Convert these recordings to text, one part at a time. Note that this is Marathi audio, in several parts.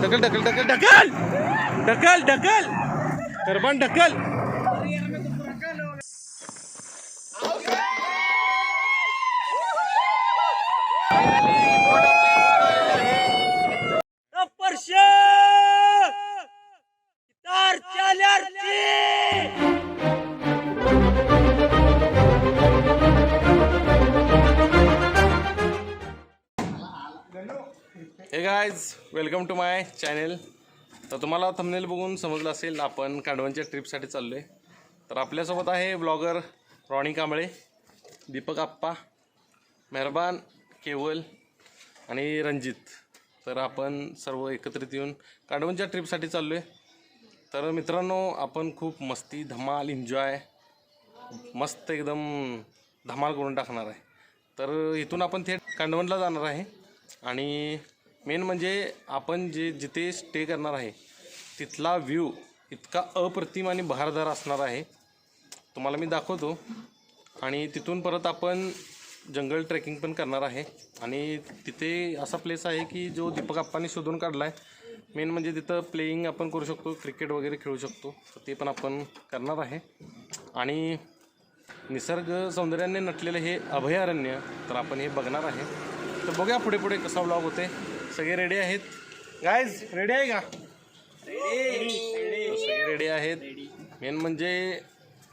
ढकल ढकल ढकल ढकल ढकल ढकल करबन ढकल. Hey guys, welcome to my channel. तर तुम्हाला थंबनेल बघून समजलं असेल आपण कांडवनच्या ट्रिपसाठी चाललो आहे. तर आपल्यासोबत आहे ब्लॉगर रॉनी कांबळे, दीपक आप्पा, मेहरबान, केवल आणि रणजित. तर आपण सर्व एकत्रित येऊन कांडवनच्या ट्रिपसाठी चाललो आहे. तर मित्रांनो, आपण खूप मस्ती, धमाल, एन्जॉय, मस्त एकदम धमाल करून टाकणार आहे. तर इथून आपण थेट कांडवनला जाणार आहे आणि मेन म्हणजे आपण जिथे स्टे करणार आहे तिथला व्ह्यू इतका अप्रतिम आणि बहारदार असणार आहे, तुम्हाला मी दाखवतो. आणि तिथून परत आपण जंगल ट्रेकिंग पण करणार आहे. आणि तिथे असा प्लेस आहे की जो दीपक आप्पांनी शोधून काढला आहे. मेन म्हणजे तिथं प्लेईंग आपण करू शकतो, क्रिकेट वगैरे खेळू शकतो. तर ते पण आपण करणार आहे. आणि निसर्ग सौंदर्याने नटलेलं हे अभयारण्य तर आपण हे बघणार आहे. तर बघूया पुढे पुढे कसा व्लॉग होते. सगळे रेडी आहेत गाईज? रेडी आहे का? सगळे रेडी आहेत. मेन म्हणजे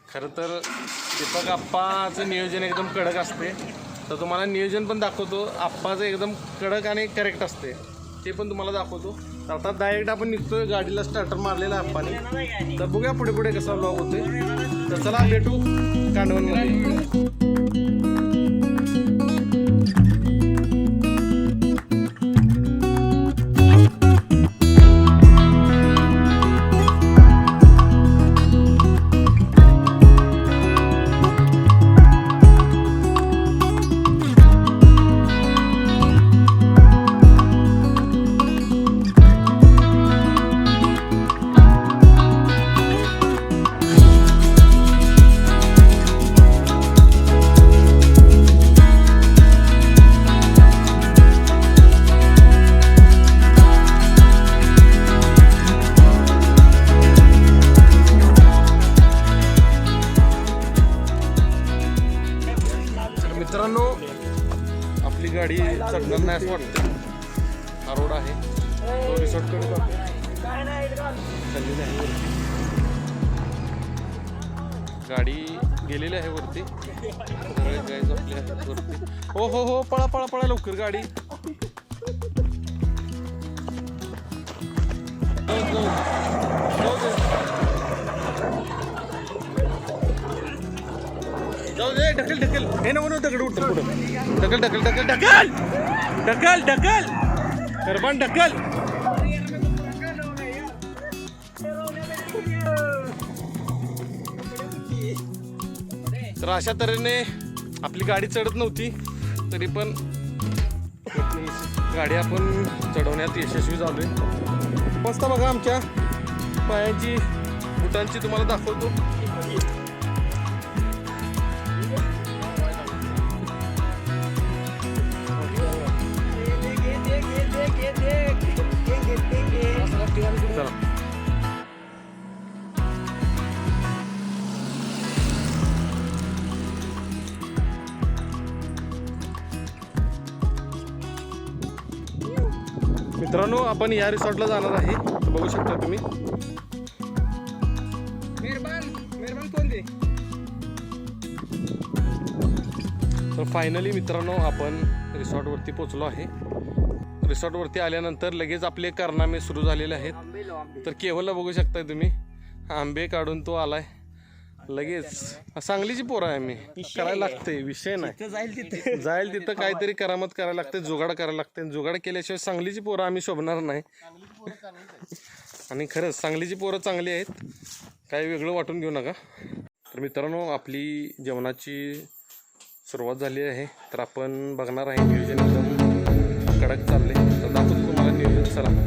खरं तर दीपक आप्पाचं नियोजन एकदम कडक असते. तर तुम्हाला नियोजन पण दाखवतो. आप्पाचं एकदम कडक आणि करेक्ट असते, ते पण तुम्हाला दाखवतो. तर आता डायरेक्ट आपण निघतोय, गाडीला स्टार्टर मारलेला आप्पाने. तर बघूया पुढे पुढे कसा व्लॉग होते. तर चला भेटू कांडवनमध्ये. मित्रांनो, आपली गाडी चढणार नाही असं वाटतं. हा रोड आहे तो रिसॉर्टकडे जातो. गाडी गेलेली आहे वरती. आपल्या वरती. हो हो हो, पळा पळा पळा लवकर गाडी. जाऊ दे, ढकल ढकल. हे नको दगड उठतं पुढं. ढकल ढकल ढकल ढकल ढकल ढकल करबन ढकल. तर अशा तऱ्हेने आपली गाडी चढत नव्हती, तरी पण गाडी आपण चढवण्यात यशस्वी झालोय. मस्त बघा आमच्या पायांची, बुटांची तुम्हाला दाखवतो. चला. मित्रांनो, आपण या रिसॉर्टला जाणार आहे. तर बघू शकता तुम्ही. मेहरबान कोण दे. तर फायनली मित्रांनो, आपण रिसॉर्टवरती पोचलो आहे. रिसॉर्टवरती आल्यानंतर लगेच आपले कारनामे सुरू झालेले आहेत. तर केवलला बघू शकताय तुम्ही, आंबे काढून तो आलाय लगेच. सांगलीची पोरं आहे, आम्ही करायला लागते, विषय नाही. जाईल तिथं काहीतरी करामत करायला लागते, जुगाड करायला लागते. जुगाड केल्याशिवाय सांगलीची पोरं आम्ही शोभणार नाही. आणि खरंच सांगलीची पोरं चांगली आहेत, काही वेगळं वाटून घेऊ नका. तर मित्रांनो, आपली जेवणाची सुरुवात झाली आहे. तर आपण बघणार आहे नियोजन एकदम कडक चालले. तर दाखवतो तुम्हाला नियोजन. चला.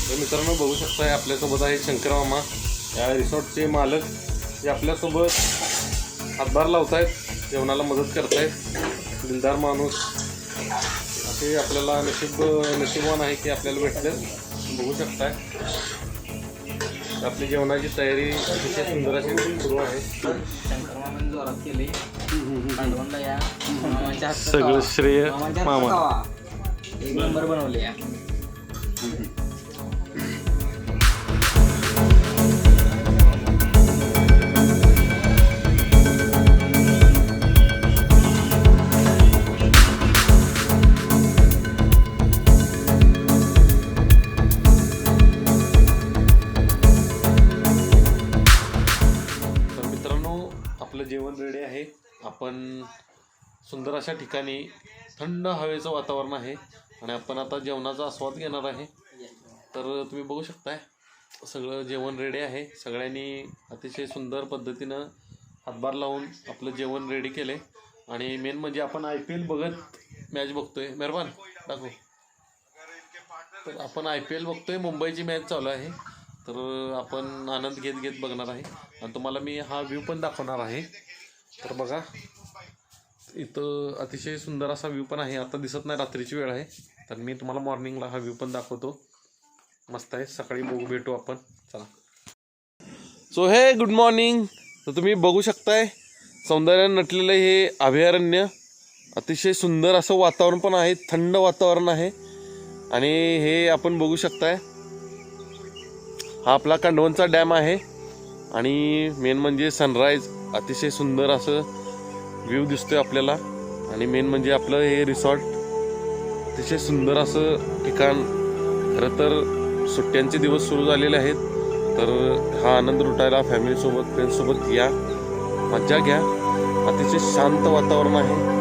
तर मित्रांनो बघू शकताय आपल्यासोबत आहे शंकर मामा, या रिसॉर्टचे मालक, जे आपल्यासोबत हातभार लावतायत, जेवणाला मदत करतायत. दिलदार माणूस, असे आपल्याला नशीबवान आहे की आपल्याला भेटले. बघू शकताय आपली जेवणाची तयारी अतिशय सुंदर अशी सुरू आहे. सगळं श्रेय मामा. एक नंबर बनवले. जेवण रेडी आहे. आपण सुंदर अशा ठिकाणी थंड हवेचं वातावरण आहे आणि आपण आता जेवणाचा आस्वाद घेणार आहे. तर तुम्ही बघू शकताय सगळं जेवण रेडी आहे. सगळ्यांनी अतिशय सुंदर पद्धतीनं हातभार लावून आपलं जेवण रेडी केले. आणि मेन म्हणजे आपण IPL बघत मॅच बघतोय. मेहरबान दाखव. तर आपण IPL बघतोय, मुंबईची मॅच चालू आहे. तर आपण आनंद घेत घेत बघणार आहे आणि तुम्हाला मी हा व्ह्यू पण दाखवणार आहे. तर बघा इथं अतिशय सुंदर असा व्ह्यू पण आहे. आता दिसत नाही, रात्रीची वेळ आहे. तर मी तुम्हाला मॉर्निंगला हा व्ह्यू पण दाखवतो. मस्त आहे. सकाळी भेटू आपण. चला. सो हे गुड मॉर्निंग. तर तुम्ही बघू शकताय सौंदर्याने नटलेलं हे अभयारण्य. अतिशय सुंदर असं वातावरण पण आहे, थंड वातावरण आहे. आणि हे आपण बघू शकताय हा आपला कांडवनचा डॅम आहे. आणि मेन म्हणजे सनराईज, अतिशय सुंदर असं व्ह्यू दिसतोय आपल्याला. आणि मेन म्हणजे आपलं हे रिसॉर्ट, अतिशय सुंदर असं ठिकाण. खरं तर सुट्ट्यांचे दिवस सुरू झालेले आहेत. तर हा आनंद लुटायला फॅमिलीसोबत, फ्रेंड्ससोबत या, मज्जा घ्या. अतिशय शांत वातावरण आहे.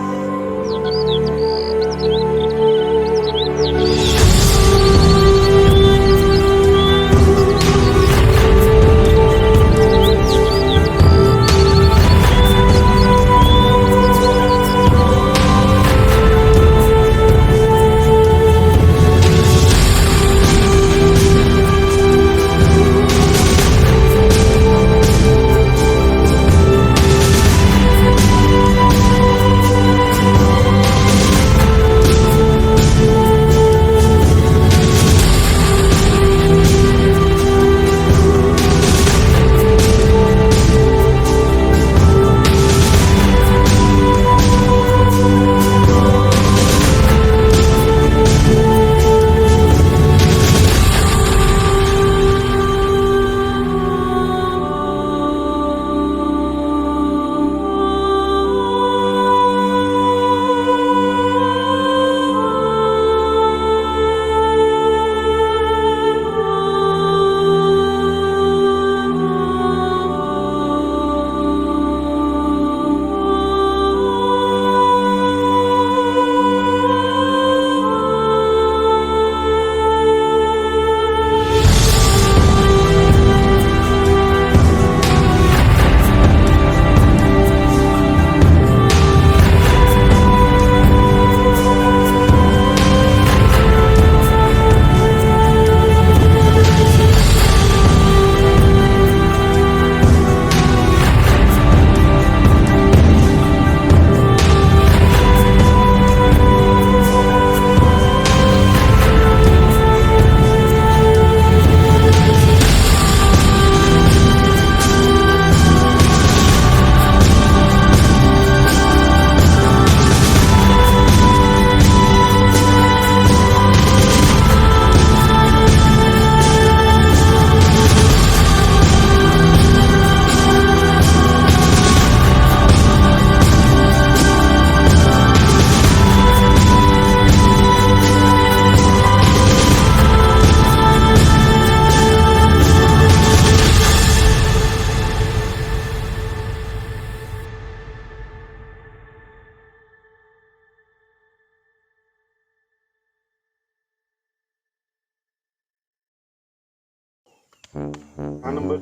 हा नंबर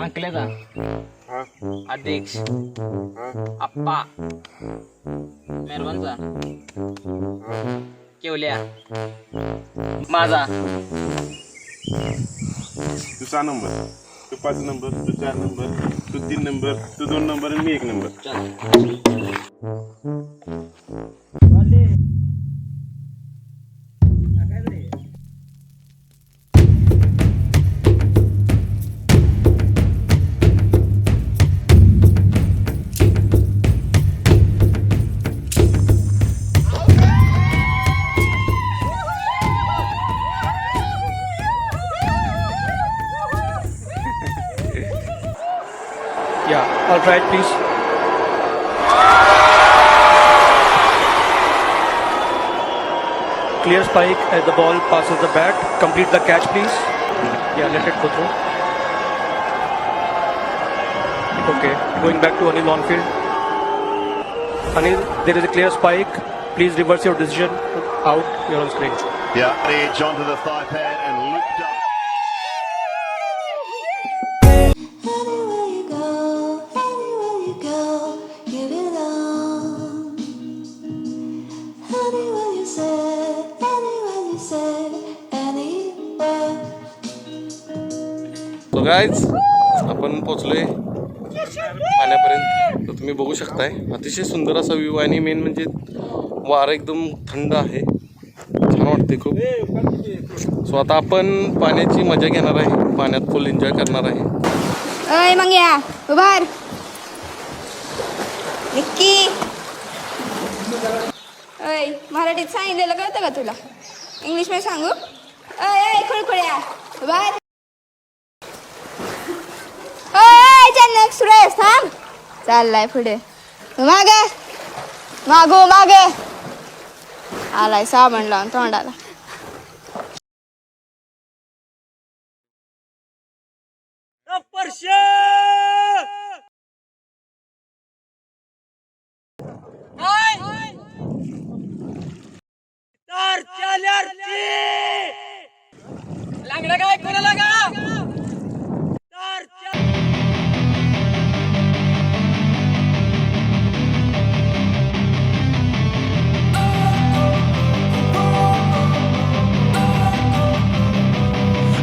अंकलेचा हा अध्यक्ष हा आप्पा मेहरबानचा हा केवल्या माझा तू 6 नंबर, तू 5 नंबर, तू 4 नंबर, तू 3 नंबर, तू 2 नंबर आणि मी 1 number. Yeah, all right, please. Clear spike as the ball passes the bat. Complete the catch, please. Yeah, let it go through. Okay, going back to Anil on field. Anil, there is a clear spike. Please reverse your decision. Out, you're on screen. Yeah, edge onto the thigh pad and looped up. Anywhere you go, you belong. Anywhere you say, anywhere. So guys आपण पोचलोय पाण्यापर्यंत. तर तुम्ही बघू शकताय अतिशय सुंदर असा व्ह्यू आहे आणि मेन म्हणजे वारा एकदम थंड आहे, छान वाटते खूप. सो आता आपण पाण्याची मजा घेणार आहे, पाण्यात फुल एन्जॉय करणार आहे. अय मंग्या उभार. निक्की अय मराठीत सांगितलेलं कळतं का तुला? इंग्लिश मध्ये सांगू? अय अय खुळखुळ्या उभार. अय चन्नक सुरेश थांब. चाललाय पुढे माग मागो माग आलाय साबण लावून तोंडाला. लागलं काय कोणाला का?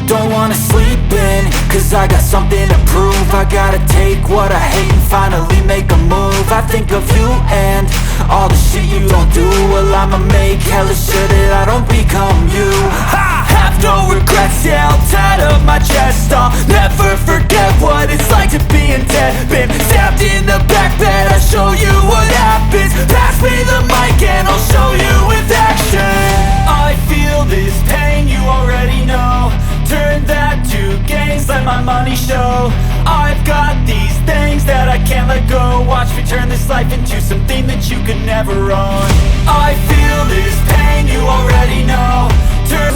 Don't wanna sleep in, cause I got something to prove. I gotta take what I hate and finally make a move. I think of you and all the shit you don't do. Well, I'ma make hella sure that I don't become you. I have no regrets, yeah, I'll tie up my chest. I'll never forget what it's like to be in debt. Been stabbed in the back bed, I'll show you what happens. Pass me the mic and I'll show you with action. I feel this pain, you already know. Turn that to gains, let my money show. I've got these things that I can't let go. Watch me turn this life into something that you could never own. I feel this pain, you already know. Turn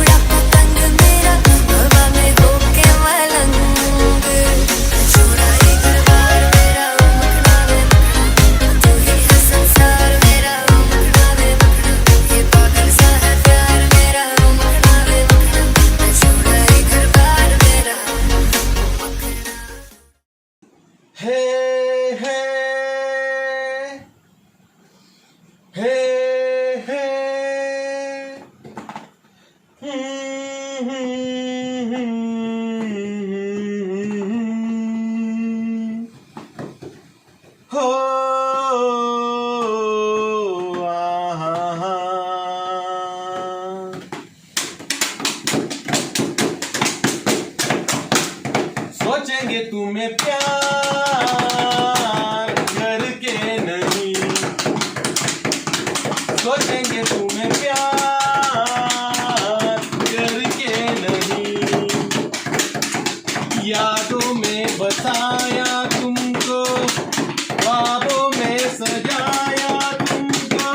सोचेंगे तुम्हें प्यार करके नहीं, सोचेंगे तुम्हें प्यार करके नहीं, यादों में बसाया तुमको, ख्वाबों में सजाया तुमको,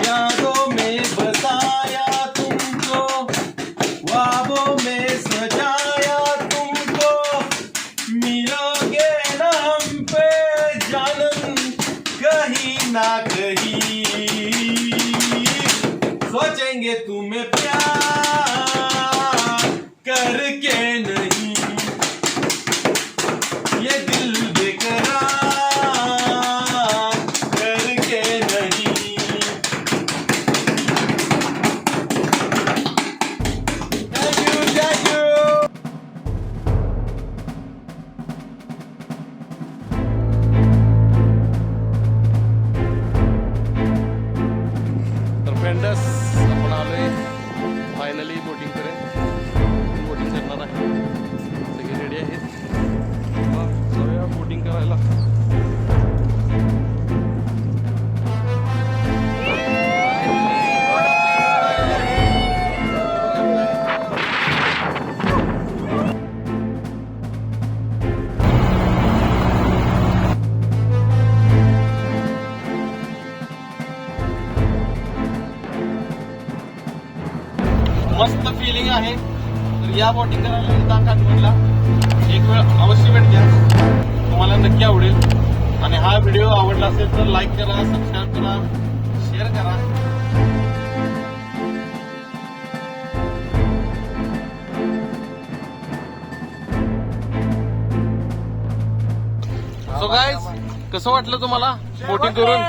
यादों में बसाया तुमको, ख्वाबों में सजाया तुमको, मिलोगे ना हम पे जानम कहीं ना कहीं, सोचेंगे तुम्हें प्यार करके नहीं, ये दिल बेकरार करके नहीं. Thank you, thank you. तर या बोटिंग करायला एकदा काठवडला एक वेळ अवश्य भेट द्या, तुम्हाला नक्की आवडेल. आणि हा व्हिडिओ आवडला असेल तर लाईक करा, सबस्क्राईब करा, शेअर करा. सो गाईज, कसं वाटलं तुम्हाला बोटिंग करून?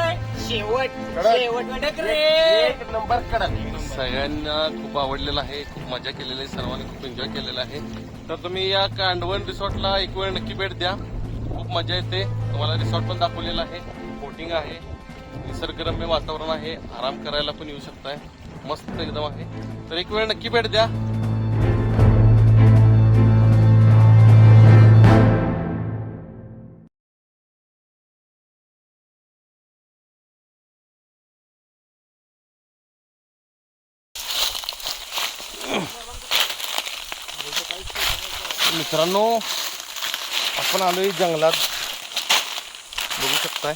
शेवट एक नंबर कडक. सगळ्यांना खूप आवडलेलं आहे, खूप मजा केलेली आहे, सर्वांनी खूप एन्जॉय केलेला आहे. तर तुम्ही या कांडवण रिसॉर्टला एक वेळ नक्की भेट द्या, खूप मजा येते. तुम्हाला रिसॉर्ट पण दाखवलेलं आहे, बोटिंग आहे, निसर्गरम्य वातावरण आहे, आराम करायला पण येऊ शकताय, मस्त एकदम आहे. तर एक वेळ नक्की भेट द्या. मित्रांनो, आपण आलोय जंगलात, बघू शकताय.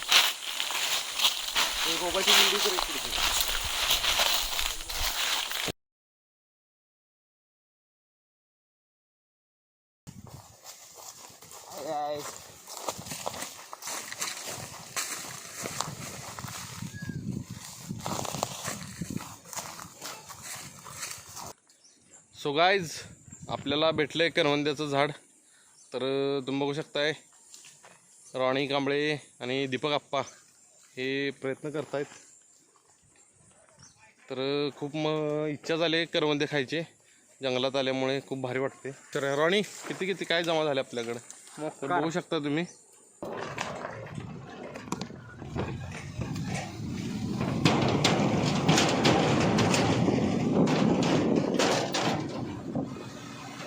सो गाईज, आपल्याला भेटलंय करवंद्याचं झाड. तर तुम्ही बघू शकताय रॉणी कांबळे आणि दीपक आप्पा हे प्रयत्न करतायत. तर खूप इच्छा झाली करवंदे खायचे, जंगलात आल्यामुळे खूप भारी वाटते. तर रॉणी, किती काय जमा झाले आपल्याकडे तर बघू शकता तुम्ही.